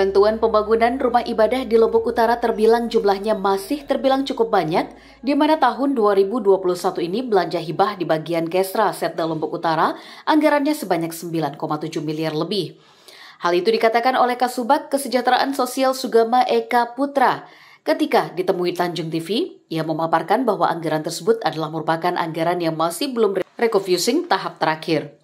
Bantuan pembangunan rumah ibadah di Lombok Utara terbilang jumlahnya masih terbilang cukup banyak, di mana tahun 2021 ini belanja hibah di bagian Kesra Setda Lombok Utara anggarannya sebanyak 9,7 miliar lebih. Hal itu dikatakan oleh Kasubag Kesejahteraan Sosial Sugama Eka Putra ketika ditemui Tanjung TV. Ia memaparkan bahwa anggaran tersebut adalah merupakan anggaran yang masih belum refocusing tahap terakhir.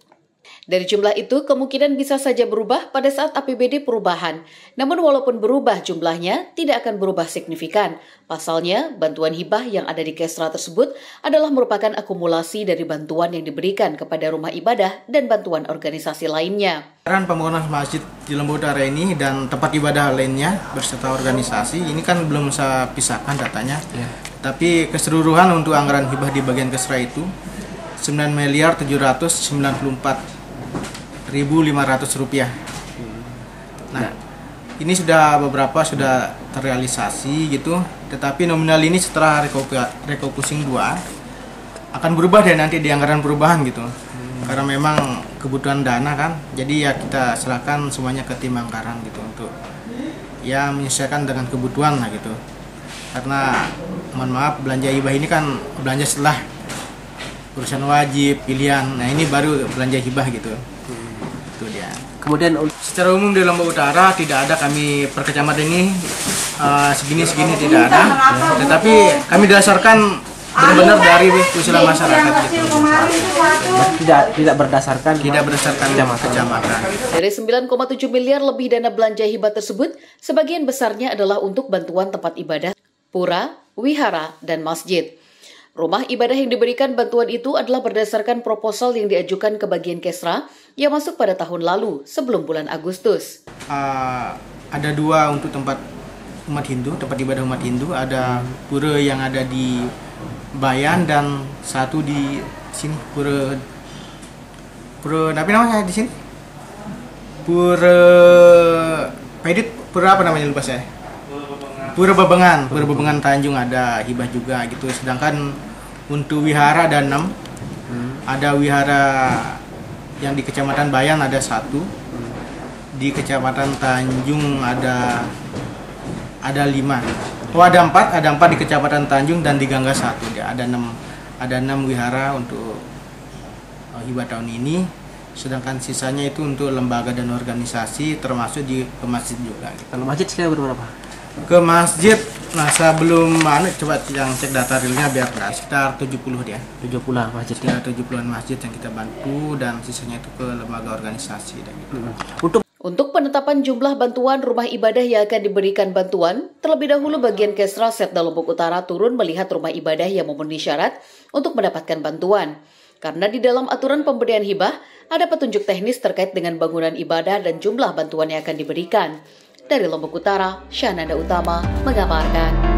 Dari jumlah itu, kemungkinan bisa saja berubah pada saat APBD perubahan. Namun walaupun berubah jumlahnya, tidak akan berubah signifikan. Pasalnya, bantuan hibah yang ada di Kesra tersebut adalah merupakan akumulasi dari bantuan yang diberikan kepada rumah ibadah dan bantuan organisasi lainnya. Anggaran pembangunan masjid di Lombok Utara ini dan tempat ibadah lainnya beserta organisasi, ini kan belum saya pisahkan datanya. Tapi keseluruhan untuk anggaran hibah di bagian Kesra itu 9.794.500 rupiah. Nah, ini sudah beberapa sudah terrealisasi gitu, tetapi nominal ini setelah refocusing 2 akan berubah deh nanti di anggaran perubahan gitu. Karena memang kebutuhan dana kan, jadi ya kita serahkan semuanya ke tim anggaran gitu untuk ya menyesuaikan dengan kebutuhan lah gitu. Karena mohon maaf, belanja hibah ini kan belanja setelah urusan wajib, pilihan. Nah, ini baru belanja hibah gitu. Itu dia. Kemudian secara umum di Lombok Utara tidak ada kami per kecamatan ini segini-segini tidak ada. Tetapi kami dasarkan benar-benar dari usulan masyarakat gitu. Tidak berdasarkan kecamatan. Dari 9,7 miliar lebih dana belanja hibah tersebut, sebagian besarnya adalah untuk bantuan tempat ibadah, pura, wihara, dan masjid. Rumah ibadah yang diberikan bantuan itu adalah berdasarkan proposal yang diajukan ke bagian Kesra yang masuk pada tahun lalu sebelum bulan Agustus. Ada 2 untuk tempat umat Hindu, tempat ibadah umat Hindu. Ada pura yang ada di Bayan dan 1 di sini pura apa namanya di sini? Pura Pedit, pura apa namanya lupa saya. Pura Bebengan Tanjung ada hibah juga gitu. Sedangkan untuk wihara ada 6. Ada wihara yang di Kecamatan Bayan ada 1. Di Kecamatan Tanjung ada 5. Oh, ada 4 di Kecamatan Tanjung dan di Gangga 1. Ada 6 wihara untuk hibah tahun ini. Sedangkan sisanya itu untuk lembaga dan organisasi, termasuk ke masjid juga. Kalau masjid sekitar berapa? Ke masjid, nah saya belum coba yang cek data realnya biar sekitar 70 dia. 70 masjidnya. 70-an masjid yang kita bantu dan sisanya itu ke lembaga organisasi dan gitu. Untuk penetapan jumlah bantuan rumah ibadah yang akan diberikan bantuan, terlebih dahulu bagian Kesra Setda Lombok Utara turun melihat rumah ibadah yang memenuhi syarat untuk mendapatkan bantuan. Karena di dalam aturan pemberian hibah, ada petunjuk teknis terkait dengan bangunan ibadah dan jumlah bantuan yang akan diberikan. Dari Lombok Utara, Syananda Utama mengabarkan.